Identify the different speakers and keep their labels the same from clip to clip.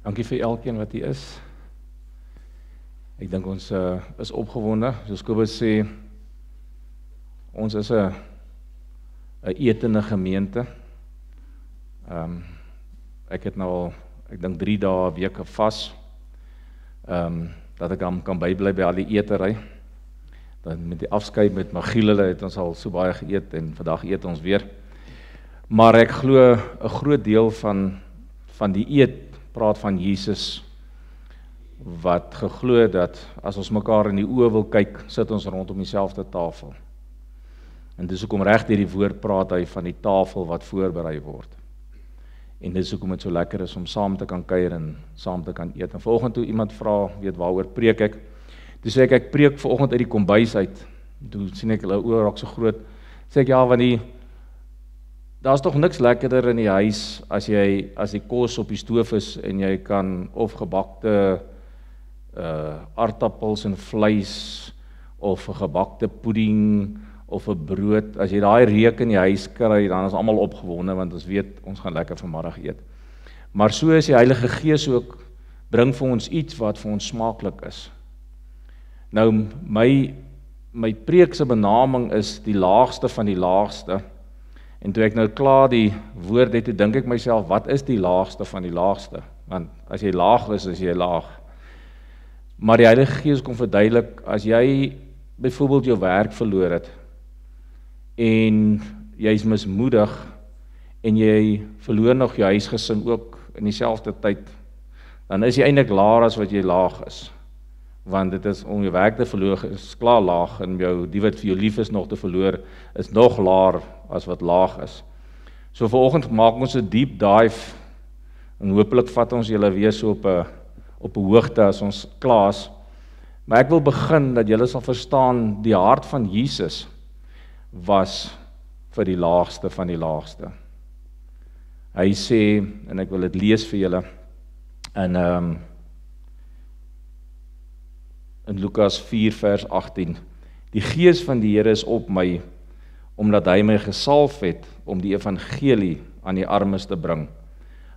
Speaker 1: Dankie vir elkeen wat hier is. Ek dink ons is opgewonde. Soos Kobus sê, ons is 'n etende gemeente. Ek het nou al, ek dink 3 dae 'n week vas, dat ek kan bybly by al die etery. Dan met die afskeid met Magiele het ons al so baie geëet en vandag eet ons weer. Maar ek glo 'n groot deel van die eet praat van Jesus, wat geglo dat as ons mekaar in die oë wil kyk, sit ons rondom dieselfde tafel. En dis hoekom reg deur die woord praat hy van die tafel wat voorberei word. En dis hoekom dit so lekker is om saam te kan kuier en saam te kan eet. En vanoggend toe iemand vra, weet waaroor preek ek? Toe sê ek preek vanoggend uit die kombuis uit. Toe sien ek hulle oë raak so groot. Sê ek ja, want daar's tog niks lekkerder in die huis as die kos op die stoof is en jy kan of gebakte aardappels en vleis of 'n gebakte pudding of 'n brood. As jy daai reuk in die huis kry, dan is almal opgewonde want ons weet ons gaan lekker vanmiddag eet. Maar so is die Heilige Gees ook, bring vir ons iets wat vir ons smaaklik is. Nou my preek se benaming is die laagste van die laagste. En toe ek nou klaar die woord het, toe dink ek myself, wat is die laagste van die laagste? Want as jy laag is jy laag. Maar die Heilige Gees kom verduidelik, as jy byvoorbeeld jou werk verloor het, en jy is mismoedig, en jy verloor nog jou huisgesin ook in dieselfde tyd, dan is jy eintlik laer as wat jy laag is. Want dit is om jou werk te verloor is klaar laag, en die wat vir jou lief is nog te verloor, is nog laer as wat laag is. So vanoggend maak ons 'n deep dive, en hopelik vat ons julle weer so op 'n hoogte as ons klaar is. Maar ek wil begin dat julle sal verstaan, die hart van Jesus was vir die laagste van die laagste. Hy sê, en ek wil dit lees vir julle, in Lukas 4 vers 18, die Gees van die Here is op my, omdat hy my gesalf het om die evangelie aan die armes te bring.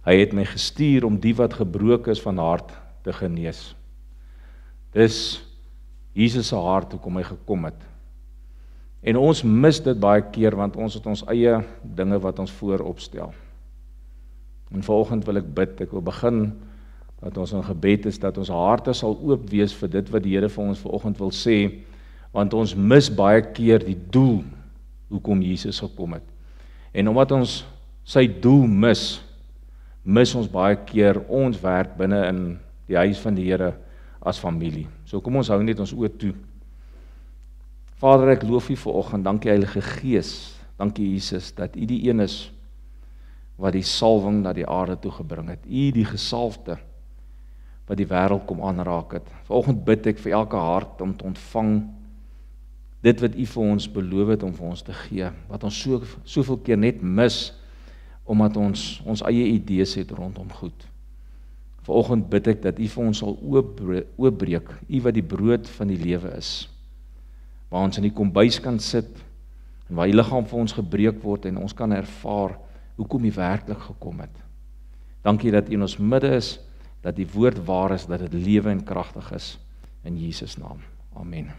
Speaker 1: Hy het my gestuur om die wat gebroken is van hart te genees. Dis Jesus se hart hoekom hy gekom het. En ons mis dit baie keer, want ons het ons eie dinge wat ons voorop stel. En vanoggend wil ek bid, ek wil begin dat ons in gebed is, dat ons harte sal oop wees vir dit wat die Here vir ons vanoggend wil sê, want ons mis baie keer die doel hoekom Jesus gekom het. En omdat ons sy doel mis ons baie keer ons werk binne in die huis van die Here as familie. So kom ons hou net ons oë toe. Vader, ek loof U vanoggend, dankie Heilige Gees, dankie Jesus, dat U die een is wat die salwing na die aarde toe gebring het. U die gesalfde wat die wêreld kom aanraak het. Vanoggend bid ek vir elke hart om te ontvang dit wat U vir ons beloof het om vir ons te gee, wat ons soveel keer net mis, omdat ons eie idees het rondom goed. Vanoggend bid ek dat U vir ons sal oopbreek, U wat die brood van die lewe is, waar ons in die kombuis kan sit, en waar U liggaam vir ons gebreek word, en ons kan ervaar hoekom U werklik gekom het. Dankie dat U in ons midde is, dat die woord waar is, dat dit lewe en kragtig is, in Jesus naam. Amen.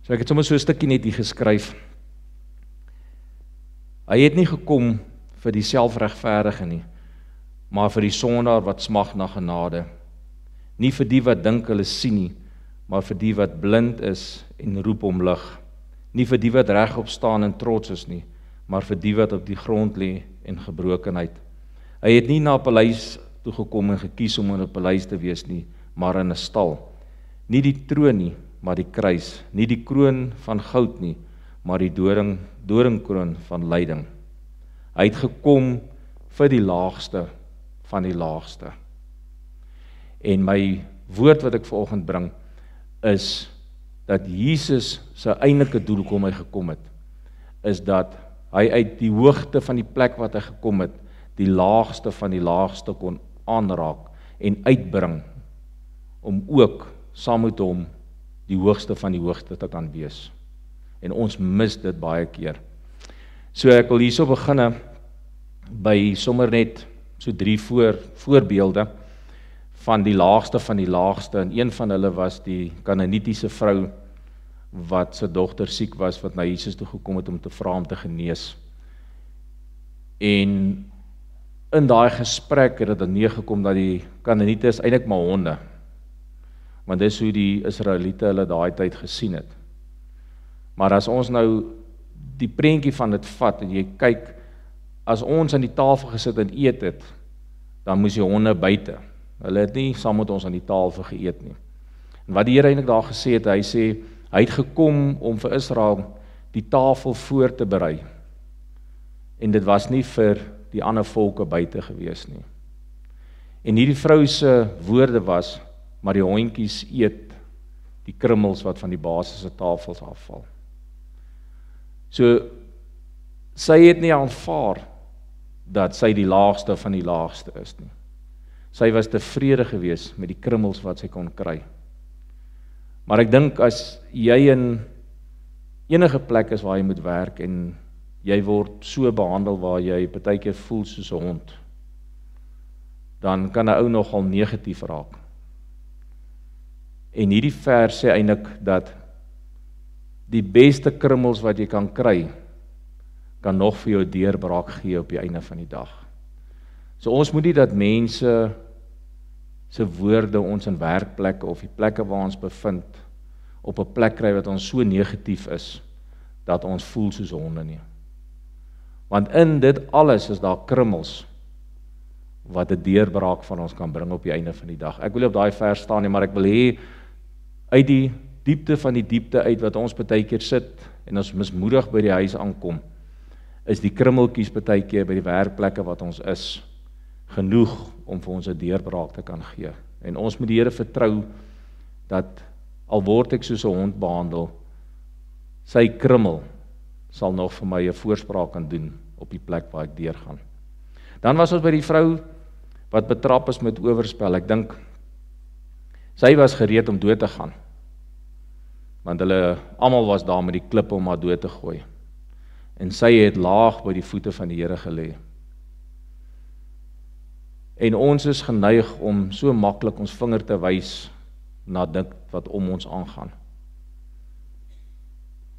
Speaker 1: So ek het sommer so 'n stukkie net hier geskryf. Hy het nie gekom vir die selfregverdige nie, maar vir die sondaar wat smag na genade. Nie vir die wat dink hulle sien nie, maar vir die wat blind is en roep om lig. Nie vir die wat regop staan en trots is nie, maar vir die wat op die grond lê en gebrokenheid. Hy het nie na 'n paleis toe gekom en gekies om in 'n paleis te wees nie, maar in 'n stal. Nie die troon nie, maar die kruis. Nie die kroon van goud nie, maar die doringkroon van lyding. Hy het gekom vir die laagste van die laagste. En my woord wat ek vanoggend bring, is dat Jesus sy eintlike doel hoekom hy gekom het, is dat hy uit die hoogte van die plek wat hy gekom het, die laagste van die laagste kon aanraak en uitbring, om ook saam met hom die hoogste van die hoogste te kan wees. En ons mis dit baie keer. So ek wil hierso beginne by sommer net so 3 voorbeelde van die laagste, en een van hulle was die Kanaanitiese vrou, wat sy dogter siek was, wat na Jesus toe gekom het om te vra om te genees. En in daai gesprek het dit neergekom dat die Kanaaniete is eintlik maar honde, want dis hoe die Israeliete hulle daai tyd gesien het. Maar as ons nou die prentjie van dit vat, en jy kyk, as ons aan die tafel gesit en eet het, dan moes die honde buite. Hulle het nie saam met ons aan die tafel geëet nie. En wat die Here eintlik daar gesê het, hy sê, hy het gekom om vir Israel die tafel voor te berei. En dit was nie vir die ander volke buite gewees nie. En hierdie vrou se woorde was, maar die hondjies eet die krummels wat van die basiese tafels afval. So, sy het nie aanvaar dat sy die laagste van die laagste is nie. Sy was tevrede gewees met die krummels wat sy kon kry. Maar ek dink as jy in enige plek is waar jy moet werk en jy word so behandel waar jy partykeer voel soos 'n hond, dan kan 'n ou nogal negatief raak. En hierdie vers sê eintlik dat die beste krummels wat jy kan kry, kan nog vir jou deurbraak gee op die einde van die dag. So ons moet nie dat mense se woorde ons in werkplekke of die plekke waar ons bevind, op 'n plek kry wat ons so negatief is, dat ons voel soos honde nie. Want in dit alles is daar krummels, wat 'n deurbraak van ons kan bring op die einde van die dag. Ek wil nie op daai vers staan nie, maar ek wil hê, uit die diepte van die diepte uit, wat ons partykeer sit, en ons mismoedig by die huis aankom, is die krummeltjies partykeer by die werkplekke wat ons is, genoeg om vir ons 'n deurbraak te kan gee. En ons moet die Here vertrou, dat al word ek soos 'n hond behandel, sy krummel sal nog vir my 'n voorspraak kan doen op die plek waar ek deurgaan. Dan was ons by die vrou wat betrap is met oorspel. Ek dink sy was gereed om dood te gaan, want hulle almal was daar met die klippe om haar dood te gooi. En sy het laag by die voete van die Here gelê. En ons is geneig om so maklik ons vinger te wys na dit wat om ons aangaan.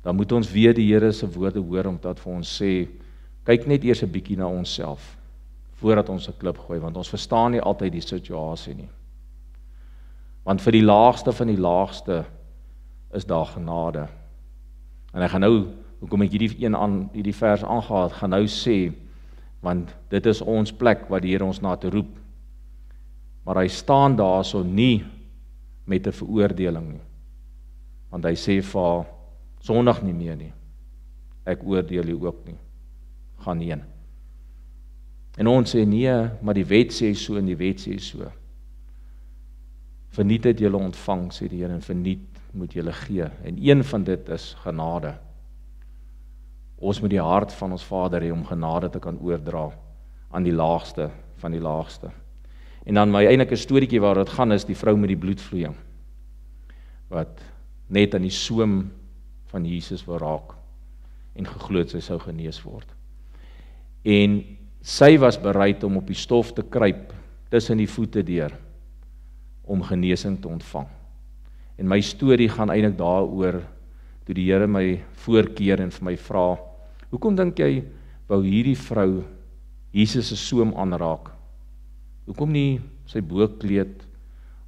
Speaker 1: Dan moet ons weer die Here se woorde hoor, omdat vir ons sê, kyk net eers 'n bietjie na onsself, voordat ons 'n klip gooi, want ons verstaan nie altyd die situasie nie. Want vir die laagste van die laagste is daar genade. En ek gaan nou, hoekom ek hierdie vers aangehaal, gaan nou sê, want dit is ons plek wat die Here ons na te roep. Maar hy staan daar so nie met 'n veroordeling nie. Want hy sê vir haar, sondig nie meer nie. Ek oordeel jy ook nie. Gaan heen. En ons sê nee, maar die wet sê so en die wet sê so. Verniet het julle ontvang, sê die Here, en verniet moet julle gee. En een van dit is genade. Ons moet die hart van ons Vader hê om genade te kan oordra aan die laagste van die laagste. En dan my eintlike storieetjie waar dit gaan is die vrou met die bloedvloeiing, wat net aan die soem van Jesus wil raak en geglo het sy sou genees word. En sy was bereid om op die stof te kruip tussen die voete deur om genesing te ontvang. En my storie gaan eintlik daaroor toe die Here my voorkeer en vir my vra, hoekom dink jy wou hierdie vrou Jesus se soem aanraak? Hoekom nie sy bokkleed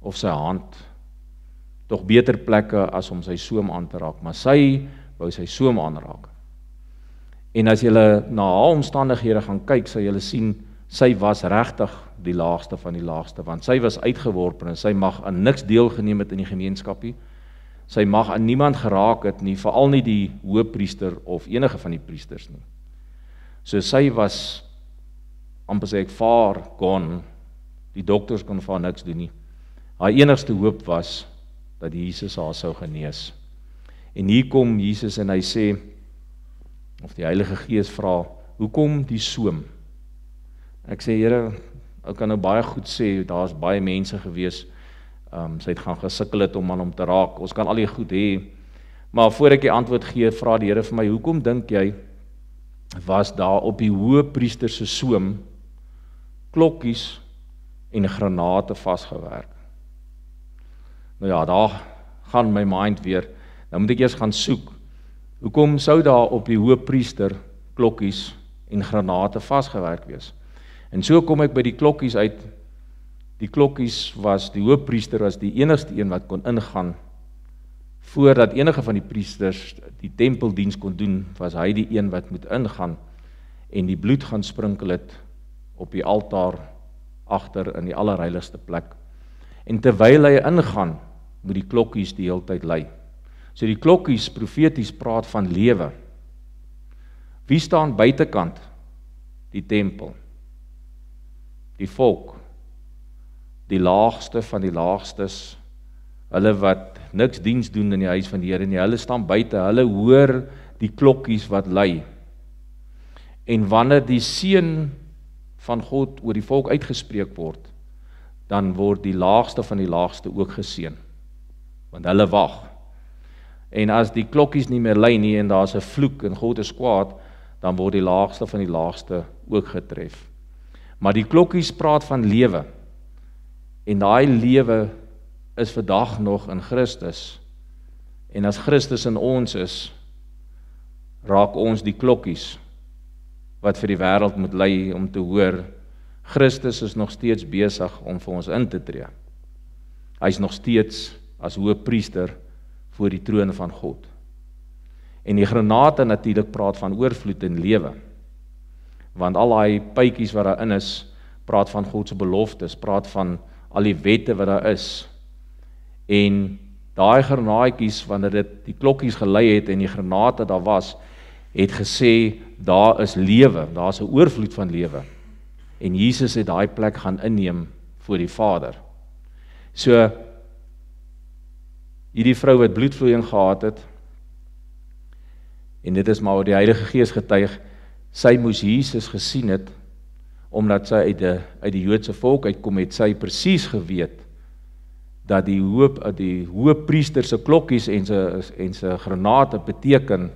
Speaker 1: of sy hand? Tog beter plekke as om sy soem aan te raak, maar sy wou sy soem aanraak. En as julle na haar omstandighede gaan kyk, sal julle sien, sy was regtig die laagste van die laagste, want sy was uitgeworpen en sy mag aan niks deelgeneem het in die gemeenskap nie. Sy mag aan niemand geraak het nie, veral nie die hoëpriester of enige van die priesters nie. So sy was, amper sê ek, far gone. Die dokters kon vir haar niks doen nie. Haar enigste hoop was dat Jesus haar sou genees. En hier kom Jesus en hy sê, of die Heilige Gees vra, hoekom die soem? Ek sê, Here, ek kan nou baie goed sê, daar is baie mense gewees, sy het gaan gesukkel het om aan hom te raak, ons kan al die goed hê, maar voor ek die antwoord gee, vra die Here vir my, hoekom dink jy, was daar op die hoëpriester se soem, klokkies en granate vasgewerk. Nou ja, daar gaan my mind weer, nou moet ek eers gaan soek, hoekom sou daar op die hoëpriester klokkies en granate vasgewerk wees? En so kom ek by die klokkies uit, die klokkies was, die hoëpriester was die enigste een wat kon ingaan, voordat enige van die priesters die tempeldiens kon doen, was hy die een wat moet ingaan, en die bloed gaan sprinkel het op die altaar, agter in die allerheiligste plek. En terwyl hy ingaan, moet die klokkies die hele tyd lui. So die klokkies profeties praat van lewe. Wie staan buitekant? Die tempel. Die volk. Die laagste van die laagstes, hulle wat niks diens doen in die huis van die Here nie, hulle staan buite, hulle hoor die klokkies wat lui. En wanneer die seën van God oor die volk uitgespreek word, dan word die laagste van die laagste ook geseën, want hulle wag. En as die klokkies nie meer lui nie, en daar is 'n vloek en God is kwaad, dan word die laagste van die laagste ook getref. Maar die klokkies praat van lewe, en daai lewe is vandag nog in Christus, en as Christus in ons is, raak ons die klokkies, wat vir die wêreld moet lei om te hoor, Christus is nog steeds besig om vir ons in te tree. Hy is nog steeds as hoëpriester voor die troon van God. En die granate natuurlik praat van oorvloed en lewe, want al die pypies wat daarin is, praat van God se beloftes, praat van al die wette wat daar is, en daai granaatjies, wanneer dit die klokkies gelei het en die granate daar was, het gesê, daar is lewe, daar is 'n oorvloed van lewe. En Jesus het daai plek gaan inneem voor die Vader. So, hierdie vrou wat bloedvloeiing gehad het, en dit is maar wat die Heilige Gees getuig, sy moes Jesus gesien het, omdat sy uit die Joodse volk uitkom, het sy presies geweet, dat die hoëpriester se klokkies en sy granate beteken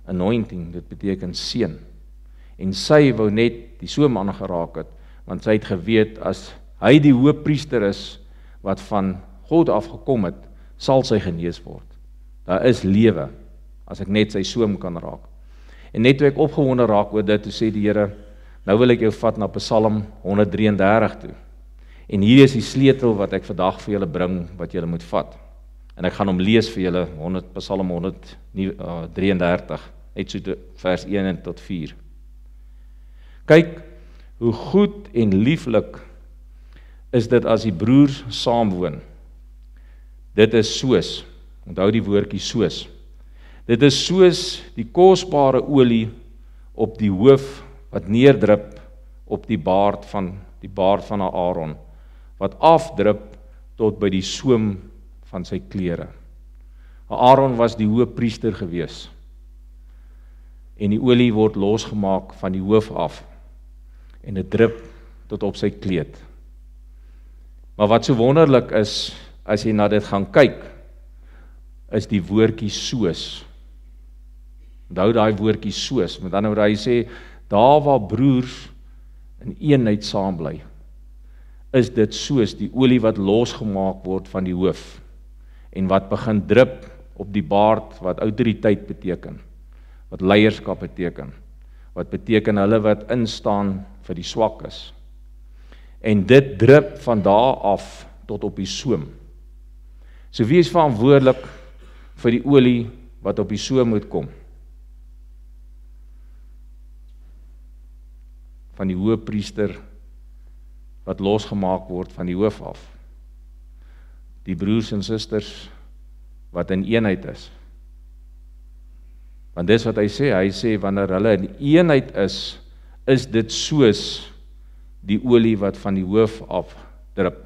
Speaker 1: anointing, dit beteken seën. En sy wou net die soem aangeraak het, want sy het geweet, as hy die hoëpriester is, wat van God afgekom het, sal sy genees word. Daar is lewe, as ek net sy soem kan raak. En net toe ek opgewonde raak oor dit, toe sê die Here, nou wil ek jou vat na Psalm 133 toe. En hier is die sleutel wat ek vandag vir julle bring, wat julle moet vat. En ek gaan hom lees vir julle, Psalm 133, net so vers 1 tot 4. Kyk, hoe goed en lieflik is dit as die broers saamwoon. Dit is soos, onthou die woordjie soos. Dit is soos die kosbare olie op die hoof wat neerdrup op die baard van Aaron, wat afdrup tot by die soem van sy klere. Aaron was die hoëpriester gewees, en die olie word losgemaak van die hoof af, en dit drup tot op sy kleed. Maar wat so wonderlik is, as jy na dit gaan kyk, is die woordjie soos. Onthou daai woordjie soos, met ander woorde hy sê, daar waar broers in eenheid saam bly, is dit soos die olie wat losgemaak word van die hoof, en wat begin drup op die baard, wat autoriteit beteken, wat leierskap beteken, wat beteken hulle wat instaan vir die swakkes. En dit drup van daar af tot op die soem. So wie is verantwoordelik vir die olie wat op die soem moet kom? Van die hoëpriester wat losgemaak word van die hoof af. Die broers en susters wat in eenheid is. Want dis wat hy sê wanneer hulle in eenheid is dit soos die olie wat van die hoof af drup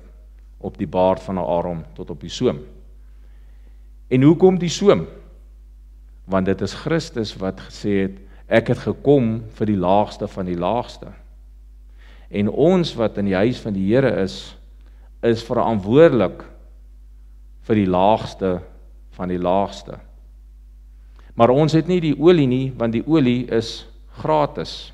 Speaker 1: op die baard van Aaron tot op die soem. En hoe kom die soem? Want dit is Christus wat gesê het, ek het gekom vir die laagste van die laagste. En ons wat in die huis van die Here is verantwoordelik vir die laagste van die laagste. Maar ons het nie die olie nie, want die olie is gratis.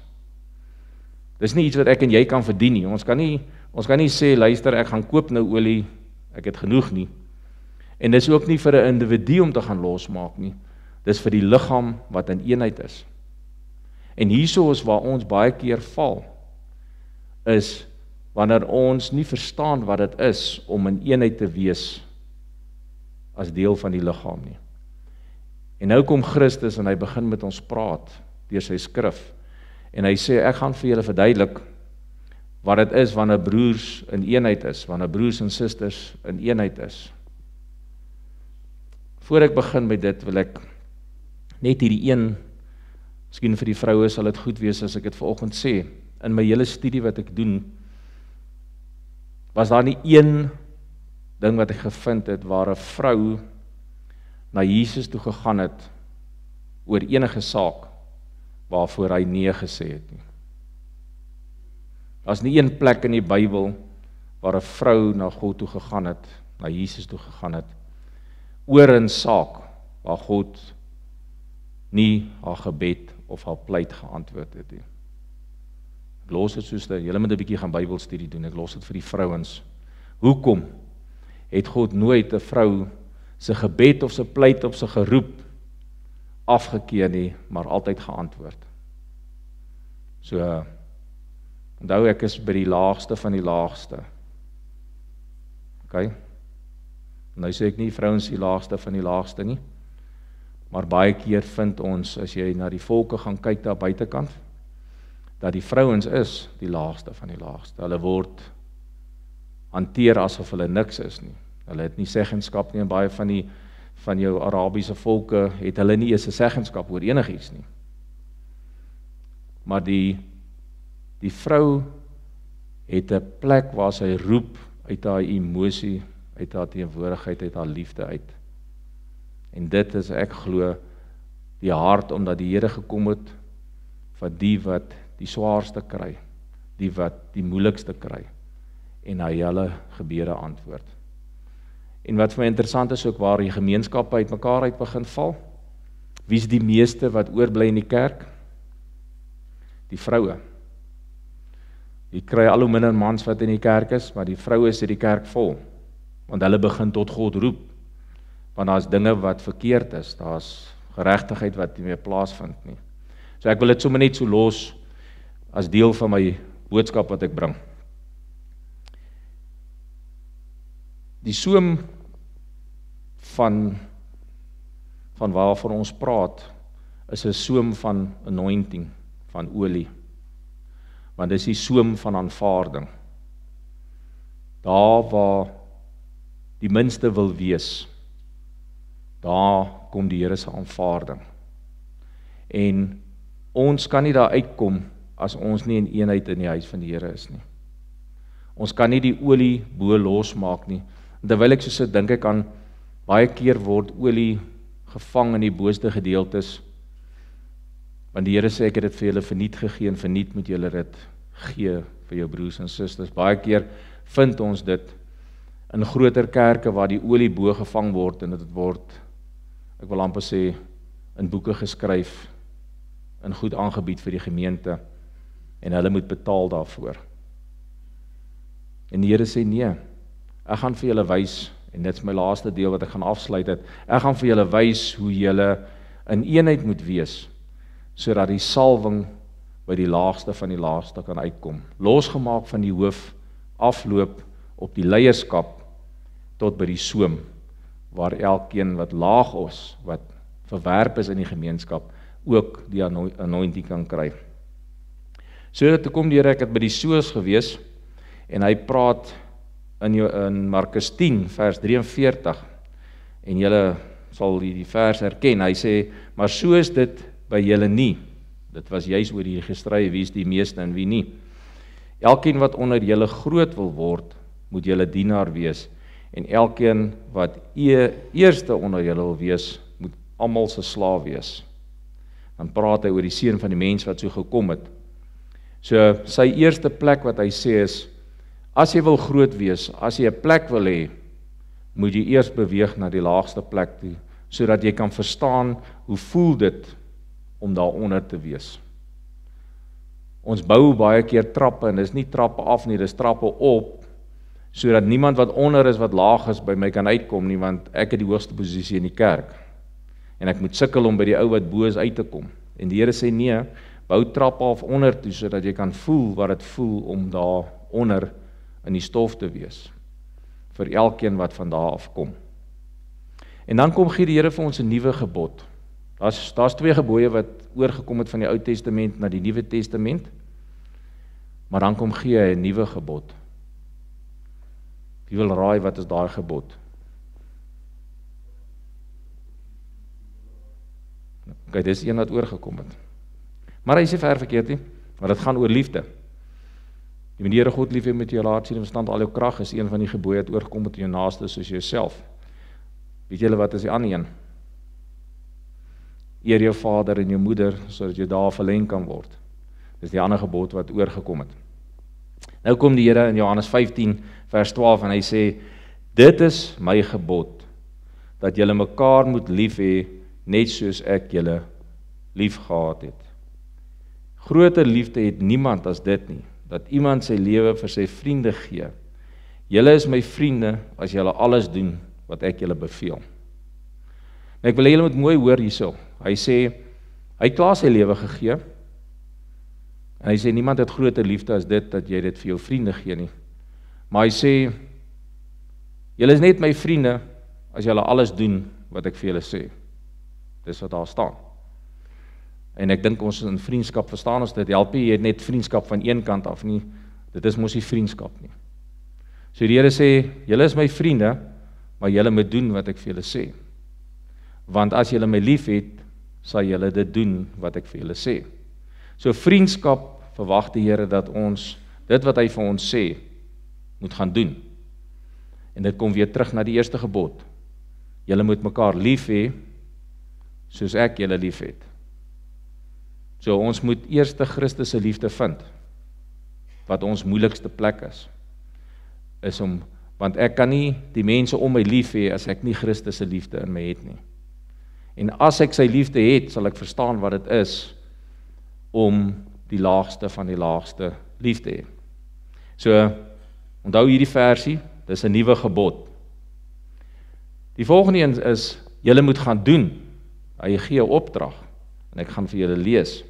Speaker 1: Dis nie iets wat ek en jy kan verdien nie. Ons kan nie sê, luister, ek gaan koop nou olie, ek het genoeg nie. En dis ook nie vir 'n individu om te gaan losmaak nie. Dis vir die liggaam wat in eenheid is. En hierso is waar ons baie keer val, is wanneer ons nie verstaan wat dit is om in eenheid te wees as deel van die liggaam nie. En nou kom Christus en hy begin met ons praat deur sy skrif. En hy sê, ek gaan vir julle verduidelik wat dit is wanneer broers in eenheid is, wanneer broers en susters in eenheid is. Voor ek begin met dit, wil ek net hierdie een, miskien vir die vroue sal dit goed wees as ek dit vanoggend sê, in my hele studie wat ek doen, was daar nie een ding wat ek gevind het, waar 'n vrou na Jesus toe gegaan het, oor enige saak, waarvoor hy nee gesê het nie. Daar's nie een plek in die Bybel, waar 'n vrou na God toe gegaan het, na Jesus toe gegaan het, oor 'n saak, waar God nie haar gebed of haar pleit geantwoord het nie. Ek los dit soos dat julle moet 'n bietjie gaan Bybelstudie doen, ek los dit vir die vrouens. Hoekom het God nooit 'n vrou se gebed of se pleit of se geroep afgekeer nie, maar altyd geantwoord? So, onthou ek is by die laagste van die laagste. OK? Nou sê ek nie vrouens die laagste van die laagste nie, maar baie keer vind ons, as jy na die volke gaan kyk daar buitekant, dat die vrouens is die laagste van die laagste. Hulle word hanteer asof hulle niks is nie. Hulle het nie seggenskap nie, en baie van jou Arabiese volke het hulle nie eens 'n seggenskap oor enigiets nie. Maar die vrou het 'n plek waar sy roep uit haar emosie, uit haar teenwoordigheid, uit haar liefde uit. En dit is, ek glo, die hart, omdat die Here gekom het vir die wat die swaarste kry, die wat die moeilikste kry, en hy hulle gebede antwoord. En wat vir my interessant is ook, waar die gemeenskappe uit mekaar uit begin val, wie is die meeste wat oorbly in die kerk? Die vroue. Die kry al hoe minder mans wat in die kerk is, maar die vroue sit die kerk vol, want hulle begin tot God roep, want daar's dinge wat verkeerd is, daar's geregtigheid wat nie meer plaasvind nie. So ek wil dit sommer net so los, as deel van my boodskap wat ek bring. Die soom van waarvan ons praat, is 'n soom van anointing, van olie. Want dis die soom van aanvaarding. Daar waar die minste wil wees, daar kom die Here se aanvaarding. En ons kan nie daar uitkom as ons nie in eenheid in die huis van die Here is nie. Ons kan nie die olie bo losmaak nie. Terwyl ek so sit, dink ek aan, baie keer word olie gevang in die boonste gedeeltes, want die Here sê, ek het dit vir julle verniet gegee, en verniet moet julle dit gee vir jou broers en susters. Baie keer vind ons dit in groter kerke, waar die olie bo gevang word, en dit word, ek wil amper sê, in boeke geskryf, en goed aangebied vir die gemeente, en hulle moet betaal daarvoor. En die Here sê, nee, ek gaan vir julle wys, en dit is my laaste deel wat ek gaan afsluit het, ek gaan vir julle wys hoe julle in eenheid moet wees, sodat die salwing by die laagste van die laagste kan uitkom. Losgemaak van die hoof, afloop op die leierskap, tot by die soom, waar elkeen wat laag is, wat verwerp is in die gemeenskap, ook die anointing kan kry. So toe kom die Here, ek het by die soos gewees, en hy praat in Markus 10 vers 43, en julle sal die vers herken, hy sê, maar so is dit by julle nie. Dit was juis oor die gestry, wie is die meeste en wie nie. Elkeen wat onder julle groot wil word, moet julle dienaar wees, en elkeen wat eerste onder julle wil wees, moet almal se slaaf wees. Dan praat hy oor die seun van die mens wat so gekom het. So sy eerste plek wat hy sê is, as jy wil groot wees, as jy 'n plek wil hê, moet jy eers beweeg na die laagste plek toe, sodat jy kan verstaan hoe voel dit om daaronder te wees. Ons bou baie keer trappe, en dis nie trappe af nie, dis trappe op, sodat niemand wat onder is, wat laag is, by my kan uitkom nie, want ek het die hoogste posisie in die kerk. En ek moet sukkel om by die ou wat bo is uit te kom. En die Here sê nee, bou trappe af onder toe, sodat jy kan voel wat dit voel om daar onder in die stof te wees, vir elkeen wat van daar af kom. En dan gee die Here vir ons 'n nuwe gebod. Daar's 2 gebooie wat oorgekom het van die Ou Testament na die Nuwe Testament, maar dan gee hy 'n nuwe gebod. Wie wil raai wat is daai gebod? Okay, dis een wat oorgekom het. Maar hy sê ver verkeerd nie, maar dit gaan oor liefde. Jy moet die Here God lief hê met jou hart, siel en verstand, al jou krag, is een van die gebooie wat oorgekom het in jou naaste soos jouself. Weet julle wat is die ander een? Eer jou vader en jou moeder, sodat jy daar verleng kan word. Dis die ander gebod wat oorgekom het. Nou kom die Here in Johannes 15 vers 12 en hy sê, dit is my gebod, dat julle mekaar moet lief hê, net soos ek julle lief gehad het. Groter liefde het niemand as dit nie, dat iemand sy lewe vir sy vriende gee. Julle is my vriende, as julle alles doen, wat ek julle beveel. En ek wil julle moet mooi hoor hierso. Hy sê, hy het klaar sy lewe gegee, en hy sê, niemand het groter liefde as dit, dat jy dit vir jou vriende gee nie. Maar hy sê, julle is net my vriende, as julle alles doen, wat ek vir julle sê. Dis wat daar staan. En ek dink ons in vriendskap verstaan ons dit, help jy het net vriendskap van een kant af nie, dit is mos nie vriendskap nie. So die Here sê, julle is my vriende, maar julle moet doen wat ek vir julle sê. Want as julle my lief het, sal julle dit doen wat ek vir julle sê. So vriendskap verwag die Here dat ons, dit wat hy vir ons sê, moet gaan doen. En dit kom weer terug na die eerste gebod. Julle moet mekaar lief hê, soos ek julle lief het. So ons moet eers Christus se liefde vind, wat ons moeilikste plek is om, want ek kan nie die mense om my lief hê, as ek nie Christus se liefde in my het nie. En as ek sy liefde het, sal ek verstaan wat dit is, om die laagste van die laagste lief te hê. So, onthou hierdie versie, dis 'n nuwe gebod. Die volgende een is, julle moet gaan doen. Hy gee 'n opdrag, en ek gaan vir julle lees.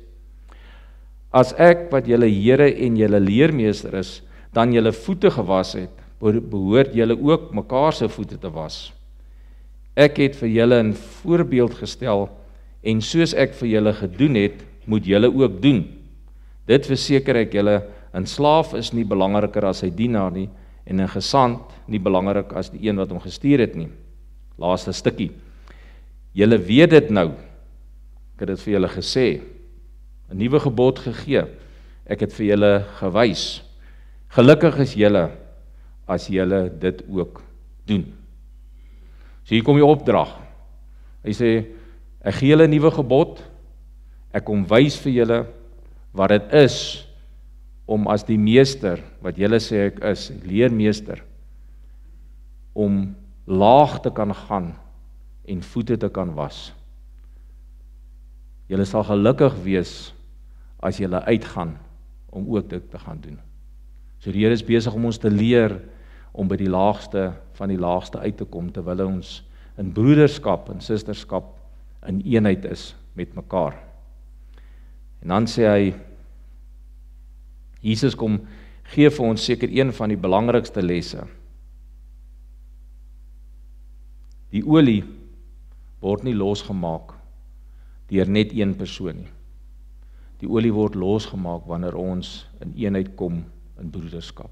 Speaker 1: As ek, wat julle Here en julle leermeester is, dan julle voete gewas het, behoort julle ook mekaar se voete te was. Ek het vir julle 'n voorbeeld gestel, en soos ek vir julle gedoen het, moet julle ook doen. Dit verseker ek julle, 'n slaaf is nie belangriker as sy dienaar nie, en 'n gesant nie belangrik as die een wat hom gestuur het nie. Laaste stukkie. Julle weet dit nou, ek het dit vir julle gesê, 'n nuwe gebod gegee, ek het vir julle gewys. Gelukkig is julle, as julle dit ook doen. So hier kom die opdrag. Hy sê, ek gee julle 'n nuwe gebod, ek kom wys vir julle wat dit is, om as die meester, wat julle sê ek is, leermeester, om laag te kan gaan, en voete te kan was. Julle sal gelukkig wees, as julle uitgaan, om ook dit te gaan doen. So die Here is besig om ons te leer, om by die laagste van die laagste uit te kom, terwyl ons in broederskap en susterskap in eenheid is met mekaar. En dan sê hy, Jesus kom gee vir ons seker een van die belangrikste lesse. Die olie word nie losgemaak deur net een persoon nie. Die olie word losgemaak wanneer ons in eenheid kom in broederskap.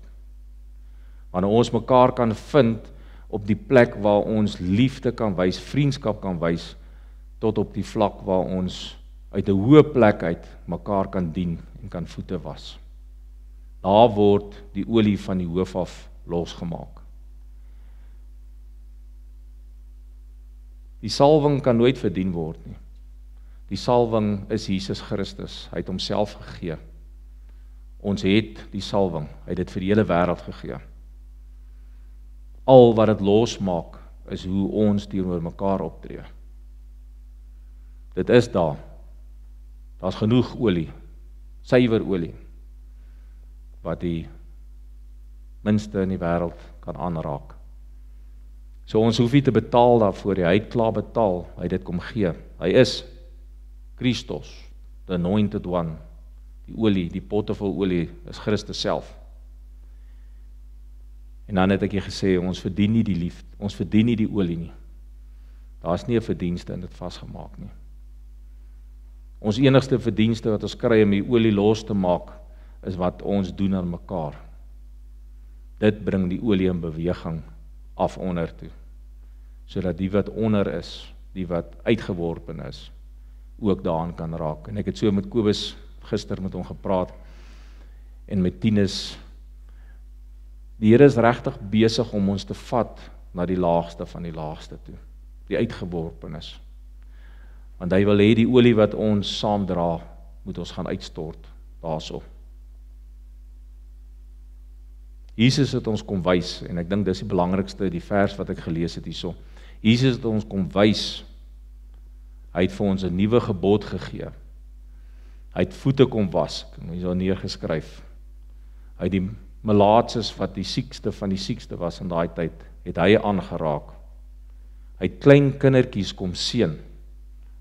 Speaker 1: Wanneer ons mekaar kan vind op die plek waar ons liefde kan wys, vriendskap kan wys, tot op die vlak waar ons uit 'n hoë plek uit mekaar kan dien en kan voete was. Daar word die olie van die hoof af losgemaak. Die salwing kan nooit verdien word nie. Die salwing is Jesus Christus, hy het homself gegee. Ons het die salwing, hy het dit vir die hele wêreld gegee. Al wat dit losmaak, is hoe ons teenoor mekaar optree. Dit is daar. Daar's genoeg olie, suiwer olie. wat die minste in die wêreld kan aanraak. So ons hoef nie te betaal daarvoor, hy het klaar betaal, hy het dit kom gee. Hy is Christus, the anointed one, die olie, die potte vol olie, is Christus self. En dan het ek gesê, ons verdien nie die liefde, ons verdien nie die olie nie. Daar is nie 'n verdienste in dit vasgemaak nie. Ons enigste verdienste wat ons kry om die olie los te maak, is wat ons doen aan mekaar. Dit bring die olie in beweging af onder toe, sodat die wat onder is, die wat uitgeworpen is, ook daaraan kan raak. En ek het so met Kobus gister met hom gepraat, en met Tinus, die Here is regtig besig om ons te vat na die laagste van die laagste toe, die uitgeworpen is. Want hy wil hê die olie wat ons saam dra, moet ons gaan uitstort, daarso. Jesus het ons kom wys, en ek dink dis die belangrikste, die vers wat ek gelees het hierso. Jesus het ons kom wys, hy het vir ons 'n nuwe gebod gegee. Hy het voete kom was, ek het hierso neergeskryf. Hy het die melaatses wat die siekste van die siekste was in daai tyd, het hy aangeraak. Hy het klein kindertjies kom seën.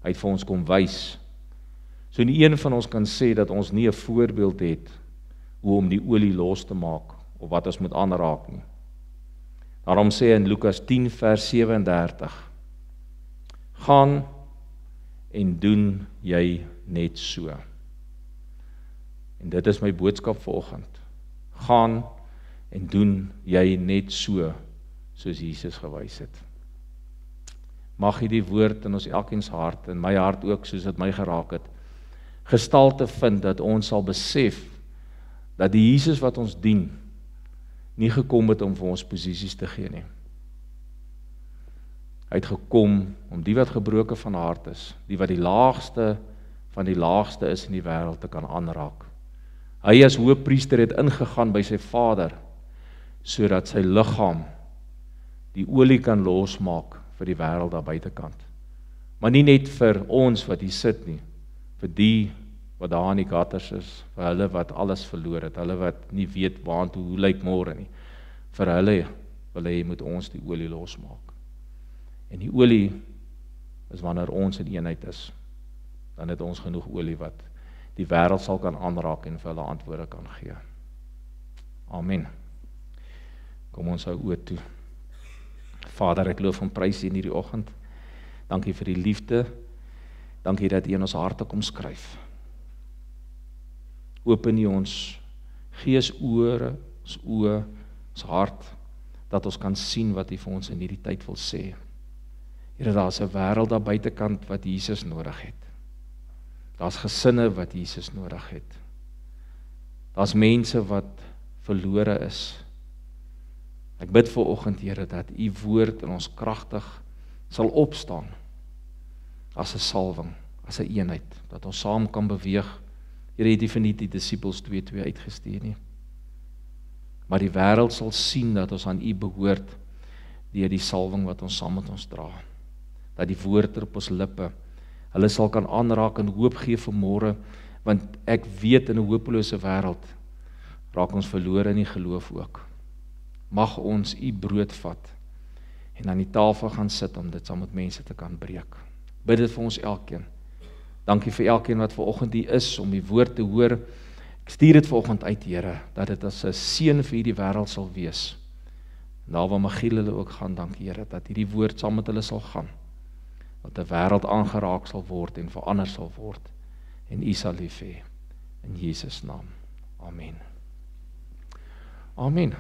Speaker 1: Hy het vir ons kom wys. So nie een van ons kan sê dat ons nie 'n voorbeeld het hoe om die olie los te maak of wat ons moet aanraak nie. Daarom sê in Lukas 10 vers 37, gaan en doen jy net so. En dit is my boodskap vanoggend. Gaan en doen jy net so, soos Jesus gewys het. Mag hy die woord in ons elkeen se hart, en my hart ook, soos dit my geraak het, gestalte vind, dat ons sal besef, dat die Jesus wat ons dien, nie gekom het om vir ons posisies te gee nie. Hy het gekom om die wat gebroken van hart is, die wat die laagste van die laagste is in die wêreld te kan aanraak. Hy as hoëpriester het ingegaan by sy Vader, sodat sy liggaam die olie kan losmaak vir die wêreld daar buitekant. Maar nie net vir ons wat hier sit nie, vir die wat daar in die gutters is, vir hulle wat alles verloor het, hulle wat nie weet waantoe, hoe lyk môre nie. Vir hulle wil hy moet ons die olie losmaak. En die olie is wanneer ons in eenheid is, dan het ons genoeg olie wat die wêreld sal kan aanraak en vir hulle antwoorde kan gee. Amen. Kom ons hou oor toe. Vader, ek loof en prys U in hierdie oggend. Dankie vir die liefde. Dankie dat U in ons harte kom skryf. Open U ons gees, ore, ons oë, ons hart, dat ons kan sien wat U vir ons in hierdie tyd wil sê. Here, daar is 'n wêreld daar buitekant wat Jesus nodig het. Daar's gesinne wat Jesus nodig het. Daar's mense wat verlore is. Ek bid vir oggend, Here, dat U woord in ons kragtig sal opstaan as 'n salwing, as 'n eenheid, dat ons saam kan beweeg. Here, het nie die disippels 2-2 uitgestuur nie. Maar die wêreld sal sien dat ons aan U behoort deur die salwing wat ons saam met ons dra. Dat die woord op ons lippe hulle sal kan aanraak en hoop gee vir môre, want ek weet in 'n hopelose wêreld raak ons verlore in die geloof ook. Mag ons U brood vat en aan die tafel gaan sit om dit saam met mense te kan breek. Bid dit vir ons elkeen. Dankie vir elkeen wat vanoggend hier is om die woord te hoor. Ek stuur dit vanoggend uit, Here, dat dit as 'n seën vir hierdie wêreld sal wees. En daar waar Magiel hulle ook gaan, dankie Here, dat hierdie woord saam met hulle sal gaan. Dat 'n wêreld aangeraak sal word en verander sal word. En U sal lief hê. In Jesus naam. Amen. Amen.